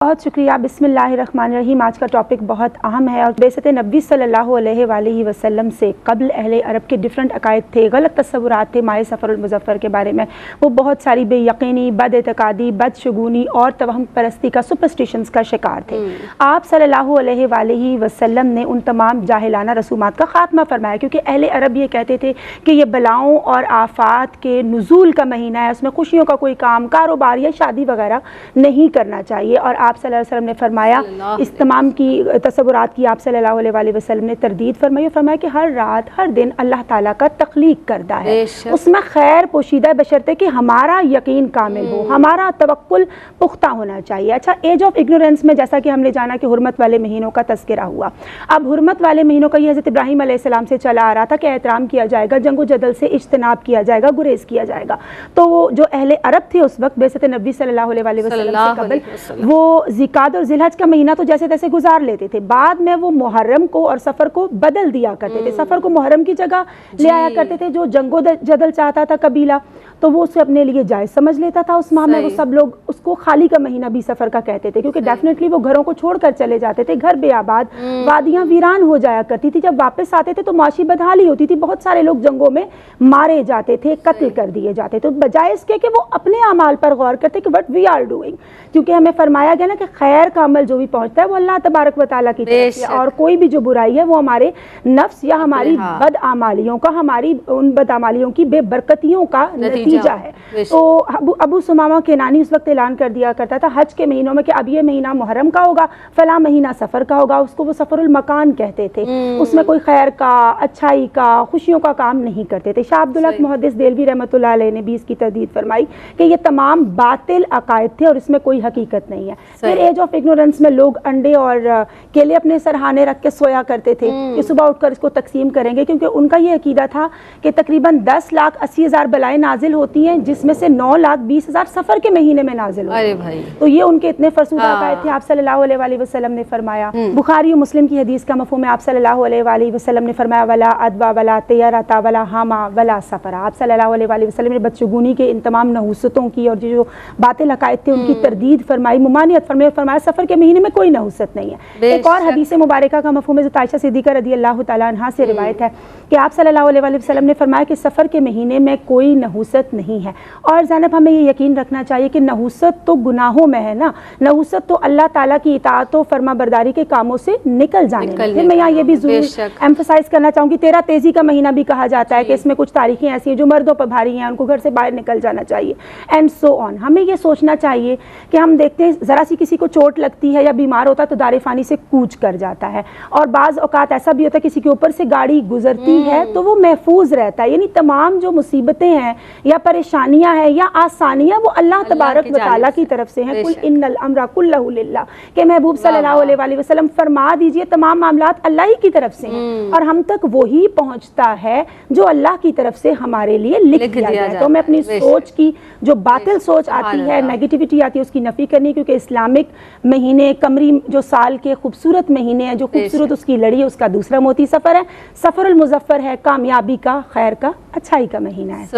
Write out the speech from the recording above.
बहुत शुक्रिया। बिस्मिल्लाहिर्रहमानिर्रहीम। आज का टॉपिक बहुत अहम है और बेसत नबी सल्लल्लाहु अलैहि वसल्लम से कबल अहले अरब के डिफरेंट अकायद थे, गलत तस्वुरात थे माह सफ़रुल मुज़फ़्फ़र के बारे में। वो बहुत सारी बेयकीनी, बदएतकादी, बदशगुनी और तवहम परस्ती का, सुपरस्टिशंस का शिकार थे। आप सल्लल्लाहु अलैहि वसल्लम ने उन तमाम जाहिलाना रसूमात का ख़ात्मा फरमाया, क्योंकि अहले अरब ये कहते थे कि ये बलाओं और आफात के नुज़ूल का महीना है, उसमें खुशियों का कोई काम, कारोबार या शादी वगैरह नहीं करना चाहिए। और आप सल्लल्लाहु अलैहि वसल्लम ने फरमाया, इस तमाम की तसव्वुरात की आप सल्लल्लाहु अलैहि वसल्लम ने तरदीद फरमाई और फरमाया कि हर रात हर दिन अल्लाह ताला का तख्लीक करदा है, उसमें खैर पोशीदा बशर्ते कि हमारा यकीन कामिल हो, हमारा तवक्कुल पुख्ता होना चाहिए। अच्छा, एज ऑफ इग्नोरेंस में जैसा कि हमने जाना कि हुर्मत वाले महीनों का तज़किरा हुआ। अब हुर्मत वाले महीनों का ये हज़रत इब्राहीम अलैहिस्सलाम से चला आ रहा था कि एहतराम किया जाएगा, जंगो जदल से इज्तनाब किया जाएगा, गुरेज किया जाएगा। तो वो जो अहले अरब थे उस वक्त बेसत नबी सल्लल्लाहु अलैहि वसल्लम से कबल वो ज़िकात और ज़िलहज का महीना तो जैसे तैसे गुजार लेते थे, बाद में वो मुहर्रम को और सफ़र को बदल दिया करते थे। सफ़र को मुहर्रम की जगह ले आया करते थे। जो जंगो जदल चाहता था कबीला तो वो उसे अपने लिए जायज़ समझ लेता था। उस माह में वो सब लोग उसको खाली का महीना भी सफ़र का कहते थे, क्योंकि डेफिनेटली वो घरों को छोड़कर चले जाते थे, घर बेआबाद, वादियाँ वीरान हो जाया करती थी। जब वापस आते थे तो माशी बदहाली होती थी, बहुत सारे लोग जंगों में मारे जाते थे, कत्ल कर दिए जाते थे। तो बजाय इसके कि वो अपने अमाल पर गौर करते कि व्हाट वी आर डूइंग, क्योंकि हमें फरमाया गया ना कि खैर का अमल जो भी पहुंचता है वो अल्लाह तबारक व तआला की तरफ से, और कोई भी जो बुराई है वो हमारे नफ्स या हमारी बदआमालियों का, हमारी उन बदआमालियों की बेबरकतियों का नतीजा है। तो अबू सुमामा केनानी उस वक्त ऐलान कर दिया करता था हज के महीनों में कि अब ये महीना मुहर्रम का होगा, फला महीना सफ़र का होगा। उसको वो सफ़रुल मकान कहते थे। उसमें कोई खैर का, अच्छाई का, खुशियों का काम नहीं करते थे। शाह अब्दुल हक मुहद्दिस देलवी रहमतुल्लाह अलैह ने भी इसकी तरदीद फरमाई कि ये तमाम बातिल अकायद थे और इसमें कोई हकीकत नहीं है। फिर एज ऑफ इग्नोरेंस में लोग अंडे और केले अपने सरहाने रख के सोया करते थे कि सुबह उठकर इसको तकसीम करेंगे, क्योंकि उनका ये अकीदा था कि तकरीबन 10,80,000 बलाएं नाजिल होती हैं, जिसमें से 9,20,000 सफ़र के महीने में नाजिल होती हैं। तो ये उनके इतने फरसूदा अकायद थे। आप सल्लल्लाहु अलैहि वसल्लम ने फरमाया, बुखारी और मुस्लिम की हदीस का मफ़हूम है, आप सल्लल्लाहु अलैहि वसल्लम ने फरमाया वला अदवा वला तयरता वला हामा वला सफ़रा। आप सल्लल्लाहु अलैहि वसल्लम ने बदशगुनी के इन तमाम नहुसतों की और जो बातिल अकायद थे उनकी तरदीद फरमाई, मुमानियत फरमाई, फरमाया सफ़र के महीने में कोई नहुसत नहीं है। एक और हदीस मुबारका का मफ़हूम है, आयशा सिद्दीक़ा रज़ियल्लाहु तआला अन्हा से रिवायत है कि आप सल्लल्लाहु अलैहि वसल्लम ने फरमाया कि सफ़र के महीने में कोई नहुसत नहीं है। और ज़ैनब, हमें ये यकीन रखना चाहिए कि नहुसत तो गुनाहों में है ना, नहुसत तो अल्लाह ताला की इताअत और फरमा बरदारी के कामों से निकल जाने में। मैं यहाँ ये भी ज़रूर एम्फसाइज करना चाहूँगी, तेरा तेज़ी का महीना भी कहा जाता है कि इसमें कुछ तारीखें ऐसी हैं जो मर्दों पर भारी हैं, उनको घर से बाहर निकल जाना चाहिए, एंड सो ऑन। हमें ये सोचना चाहिए कि हम देखते हैं ज़रा सी किसी को चोट लगती है या बीमार होता है तो दारे फ़ानी से कूच कर जाता है, और बाज़ औक़ात ऐसा भी होता है किसी के ऊपर से गाड़ी गुजरती है तो वो महफूज रहता है। यानी तमाम जो मुसीबतें हैं या परेशानियां हैं या आसानियां वो अल्लाह तबारक व तआला की तरफ से हैं। कुल इन्नल अम्रा कुल्लहु लिल्लाह, के महबूब सल्लल्लाहु अलैहि वसल्लम फरमा दीजिए तमाम मामलात अल्लाह ही की तरफ से हैं और हम तक वही पहुंचता है जो अल्लाह की तरफ से हमारे लिए लिख दिया गया है। तो मैं अपनी सोच की जो बातिल सोच आती है, नेगेटिविटी आती है, उसकी नफ़ी करनी, क्योंकि इस्लामिक महीने कमरी जो साल के खूबसूरत महीने हैं, जो खूबसूरत उसकी लड़ी है, उसका दूसरा मोती सफ़र है, सफ़रुल मुज़फ़्फ़र है, कामयाबी का, खैर का, अच्छाई का महीना है।